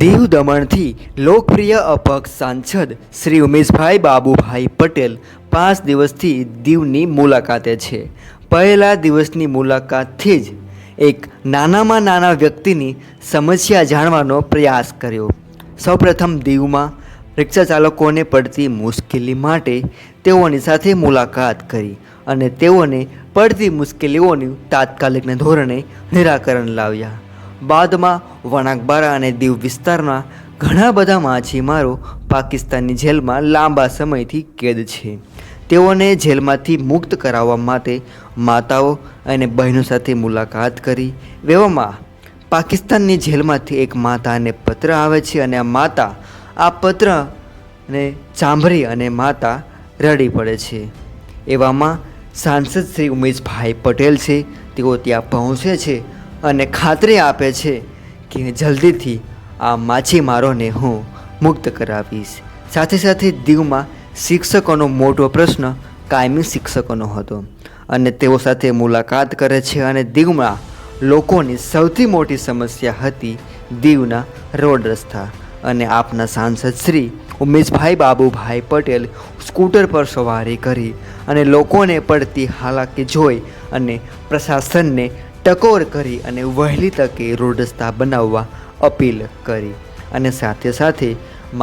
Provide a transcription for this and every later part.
દીવ દમણથી લોકપ્રિય અપક્ષ સાંસદ શ્રી ઉમેશભાઈ બાબુભાઈ પટેલ 5 દિવસથી દીવની મુલાકાતે છે. પહેલા દિવસની મુલાકાતથી જ એક નાનામાં નાના વ્યક્તિની સમસ્યા જાણવાનો પ્રયાસ કર્યો. સૌપ્રથમ દીવમાં રિક્ષા ચાલકોને પડતી મુશ્કેલી માટે તેઓની સાથે મુલાકાત કરી અને તેઓને પડતી મુશ્કેલીઓનું તાત્કાલિકના ધોરણે નિરાકરણ લાવ્યા. બાદમાં વણાકબારા અને દીવ વિસ્તારના ઘણા બધા માછીમારો પાકિસ્તાનની જેલમાં લાંબા સમયથી કેદ છે. તેઓને જેલમાંથી મુક્ત કરાવવા માટે માતાઓ અને બહેનો સાથે મુલાકાત કરી. એવામાં પાકિસ્તાનની જેલમાંથી એક માતાને પત્ર આવે છે અને આ માતા આ પત્રને સાંભળી અને માતા રડી પડે છે. એવામાં સાંસદ શ્રી ઉમેશભાઈ પટેલ છે તેઓ ત્યાં પહોંચે છે અને ખાતરી આપે છે કે જલ્દીથી આ માછીમારોને હું મુક્ત કરાવીશ. સાથે સાથે દીવમાં શિક્ષકોનો મોટો પ્રશ્ન કાયમી શિક્ષકોનો હતો અને તેઓ સાથે મુલાકાત કરે છે અને દીવમાં લોકોની સૌથી મોટી સમસ્યા હતી દીવના રોડ રસ્તા. અને આપના સાંસદ શ્રી ઉમેશભાઈ બાબુભાઈ પટેલ સ્કૂટર પર સવારી કરી અને લોકોને પડતી હાલાકી જોઈ અને પ્રશાસનને ટકોર કરી અને વહેલી તકે રોડ રસ્તા બનાવવા અપીલ કરી અને સાથે સાથે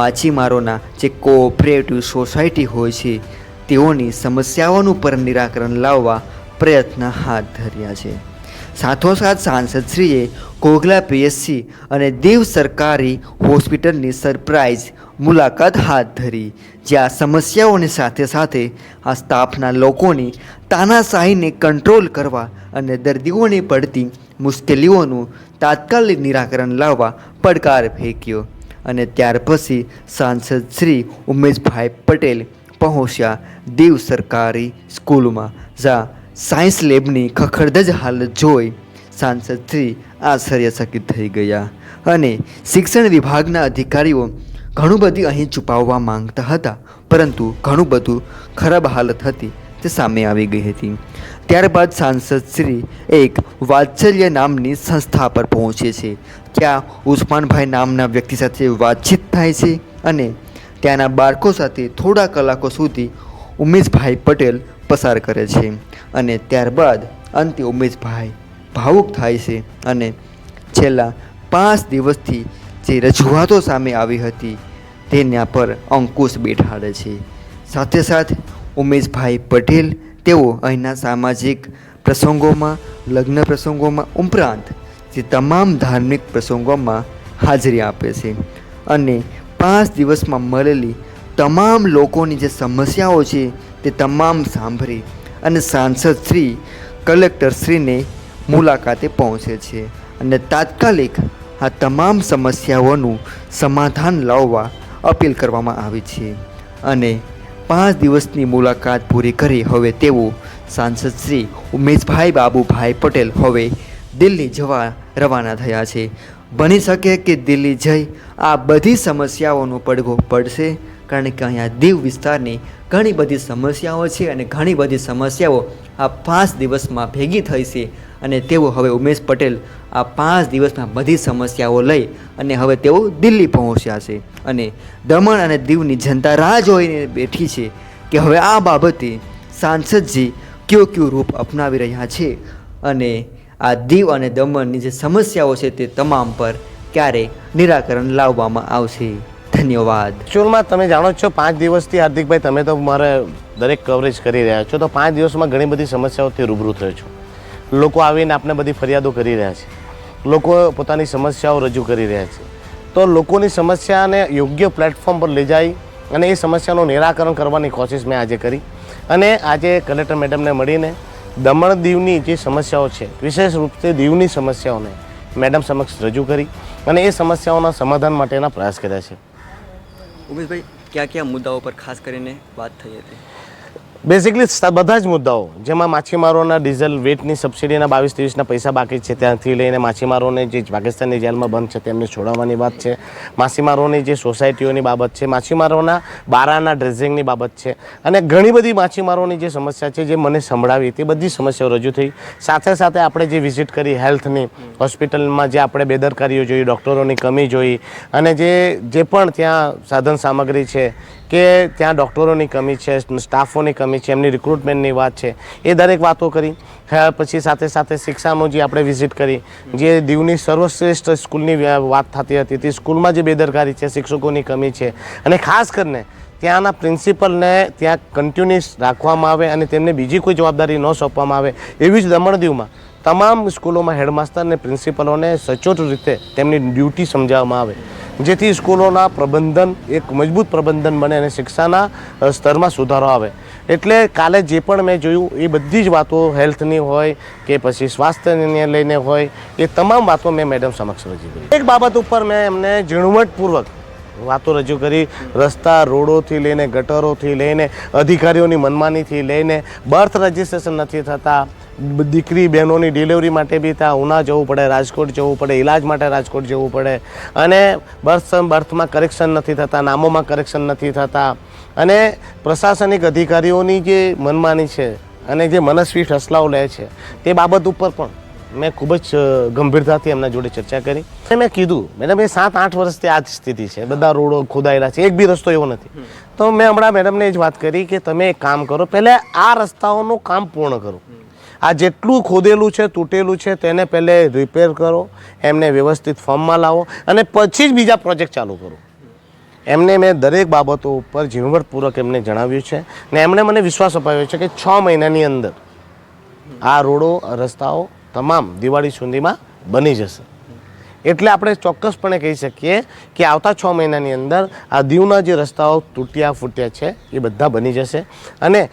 માછીમારોના જે કોઓપરેટિવ સોસાયટી હોય છે તેઓની સમસ્યાઓનું પર નિરાકરણ લાવવા પ્રયત્ન હાથ ધર્યા છે. સાથોસાથ સાંસદશ્રીએ કોગલા પીએચસી અને દીવ સરકારી હોસ્પિટલની સરપ્રાઇઝ મુલાકાત હાથ ધરી, જ્યાં સમસ્યાઓની સાથે સાથે આ સ્ટાફના લોકોની તાનાશાહીને કંટ્રોલ કરવા અને દર્દીઓને પડતી મુશ્કેલીઓનું તાત્કાલિક નિરાકરણ લાવવા પડકાર ફેંક્યો. અને ત્યાર પછી સાંસદ શ્રી ઉમેશભાઈ પટેલ પહોંચ્યા દીવ સરકારી સ્કૂલમાં, જ્યાં સાયન્સ લેબની ખખડધજ હાલત જોઈ સાંસદ શ્રી આશ્ચર્યચકિત થઈ ગયા. અને શિક્ષણ વિભાગના અધિકારીઓ ઘણું બધું અહીં છુપાવવા માંગતા હતા, પરંતુ ઘણું બધું ખરાબ હાલત હતી તે સામે આવી ગઈ હતી. ત્યારબાદ સાંસદ શ્રી એક વાત્સલ્ય નામની સંસ્થા પર પહોંચે છે. ત્યાં ઉસ્માનભાઈ નામના વ્યક્તિ સાથે વાતચીત થાય છે અને ત્યાંના બાળકો સાથે થોડા કલાકો સુધી ઉમેશભાઈ પટેલ પસાર કરે છે. અને ત્યારબાદ અંતે ઉમેશભાઈ ભાવુક થાય છે અને છેલ્લા 5 દિવસથી જે રજૂઆતો સામે આવી હતી તેના પર અંકુશ બેઠાડે છે. સાથે સાથે ઉમેશભાઈ પટેલ તેઓ અહીંના સામાજિક પ્રસંગોમાં, લગ્ન પ્રસંગોમાં ઉપરાંત જે તમામ ધાર્મિક પ્રસંગોમાં હાજરી આપે છે અને 5 દિવસમાં મળેલી તમામ લોકોની જે સમસ્યાઓ છે તે તમામ સાંભળી અને સાંસદ શ્રી કલેક્ટર શ્રીને મુલાકાતે પહોંચે છે અને તાત્કાલિક આ તમામ સમસ્યાઓનું સમાધાન લાવવા અપીલ કરવામાં આવી છે. અને 5 દિવસની મુલાકાત પૂરી કરી હવે તેઓ સાંસદ શ્રી ઉમેશભાઈ બાબુભાઈ પટેલ હવે દિલ્હી જવા રવાના થયા છે. બની શકે કે દિલ્હી જઈ આ બધી સમસ્યાઓનો પડઘો પડશે, કારણ કે અહીંયા દીવ વિસ્તારની ઘણી બધી સમસ્યાઓ છે અને ઘણી બધી સમસ્યાઓ આ 5 દિવસમાં ભેગી થઈ છે અને તેઓ હવે ઉમેશ પટેલ આ 5 દિવસમાં બધી સમસ્યાઓ લઈ અને હવે તેઓ દિલ્હી પહોંચ્યા છે. અને દમણ અને દીવની જનતા રાહ જોઈને બેઠી છે કે હવે આ બાબતે સાંસદજી કયું રૂપ અપનાવી રહ્યા છે અને આ દીવ અને દમણની જે સમસ્યાઓ છે તે તમામ પર ક્યારે નિરાકરણ લાવવામાં આવશે. ધન્યવાદ. એકચ્યુઅલમાં તમે જાણો છો 5 દિવસથી હાર્દિકભાઈ તમે તો મારે દરેક કવરેજ કરી રહ્યા છો, તો 5 દિવસમાં ઘણી બધી સમસ્યાઓથી રૂબરૂ થયો છો. લોકો આવીને આપણે બધી ફરિયાદો કરી રહ્યા છે, લોકો પોતાની સમસ્યાઓ રજૂ કરી રહ્યા છે. તો લોકોની સમસ્યાને યોગ્ય પ્લેટફોર્મ પર લઈ જાય અને એ સમસ્યાનું નિરાકરણ કરવાની કોશિશ મેં આજે કરી. અને આજે કલેક્ટર મેડમને મળીને દમણ દીવની જે સમસ્યાઓ છે, વિશેષ રૂપથી દીવની સમસ્યાઓને મેડમ સમક્ષ રજૂ કરી અને એ સમસ્યાઓના સમાધાન માટેના પ્રયાસ કર્યા છે. ઉમેશભાઈ, કયા કયા મુદ્દાઓ પર ખાસ કરીને વાત થઈ હતી? બેઝિકલી બધા જ મુદ્દાઓ જેમાં માછીમારોના ડીઝલ વેટની સબસિડીના 22-23ના પૈસા બાકી છે ત્યાંથી લઈને માછીમારોને જે પાકિસ્તાનની જેલમાં બંધ છે તેમને છોડાવવાની વાત છે, માછીમારોની જે સોસાયટીઓની બાબત છે, માછીમારોના બારાના ડ્રેઝિંગની બાબત છે અને ઘણી બધી માછીમારોની જે સમસ્યા છે જે મને સંભળાવી તે બધી સમસ્યાઓ રજૂ થઈ. સાથે સાથે આપણે જે વિઝિટ કરી હેલ્થની હોસ્પિટલમાં જે આપણે બેદરકારીઓ જોઈ, ડૉક્ટરોની કમી જોઈ અને જે પણ ત્યાં સાધન સામગ્રી છે કે ત્યાં ડૉક્ટરોની કમી છે, સ્ટાફોની કમી છે, એમની રિક્રુટમેન્ટની વાત છે, એ દરેક વાતો કરી. પછી સાથે સાથે શિક્ષાનું જે આપણે વિઝિટ કરી, જે દીવની સર્વશ્રેષ્ઠ સ્કૂલની વાત થતી હતી તે સ્કૂલમાં જે બેદરકારી છે, શિક્ષકોની કમી છે અને ખાસ કરીને ત્યાંના પ્રિન્સિપલને ત્યાં કન્ટિન્યુઅસ રાખવામાં આવે અને તેમને બીજી કોઈ જવાબદારી ન સોંપવામાં આવે એવી જ દમણ-દીવમાં તમામ સ્કૂલોમાં હેડમાસ્ટર અને પ્રિન્સિપલોને સચોટ રીતે તેમની ડ્યુટી સમજાવવામાં આવે જેથી સ્કૂલોના પ્રબંધન એક મજબૂત પ્રબંધન બને અને શિક્ષાના સ્તરમાં સુધારો આવે. એટલે કાલે જે પણ મેં જોયું એ બધી જ વાતો હેલ્થની હોય કે પછી સ્વાસ્થ્યને લઈને હોય એ તમામ વાતો મેં મેડમ સમક્ષ રજૂ કરી. એક બાબત ઉપર મેં એમને ઝીણવટપૂર્વક વાતો રજૂ કરી. રસ્તા, રોડોથી લઈને ગટરોથી લઈને અધિકારીઓની મનમાનીથી લઈને બર્થ રજિસ્ટ્રેશન નથી થતા, દીકરી બહેનોની ડિલિવરી માટે બી ત્યાં ઉના જવું પડે, રાજકોટ જવું પડે, ઇલાજ માટે રાજકોટ જવું પડે અને બર્થમાં કરેક્શન નથી થતા, નામોમાં કરેક્શન નથી થતા અને પ્રશાસનિક અધિકારીઓની જે મનમાની છે અને જે મનસ્વી ફેસલાઓ લે છે તે બાબત ઉપર પણ મેં ખૂબ જ ગંભીરતાથી એમના જોડે ચર્ચા કરી અને મેં કીધું મેડમ એ 7-8 વર્ષથી આ જ સ્થિતિ છે, બધા રોડો ખોદાયેલા છે, એક બી રસ્તો એવો નથી. તો મેં હમણાં મેડમને એ જ વાત કરી કે તમે એક કામ કરો, પહેલાં આ રસ્તાઓનું કામ પૂર્ણ કરો. આ જેટલું ખોદેલું છે, તૂટેલું છે તેને પહેલે રિપેર કરો, એમને વ્યવસ્થિત ફોર્મમાં લાવો અને પછી જ બીજા પ્રોજેક્ટ ચાલુ કરો. એમને મેં દરેક બાબતો ઉપર ઝીણવટપૂર્વક એમને જણાવ્યું છે ને એમણે મને વિશ્વાસ અપાવ્યો છે કે 6 મહિનાની અંદર આ રોડો રસ્તાઓ તમામ દિવાળી સુધીમાં બની જશે. એટલે આપણે ચોક્કસપણે કહી શકીએ કે આવતા 6 મહિનાની અંદર આ દીવના જે રસ્તાઓ તૂટ્યા ફૂટ્યા છે એ બધા બની જશે અને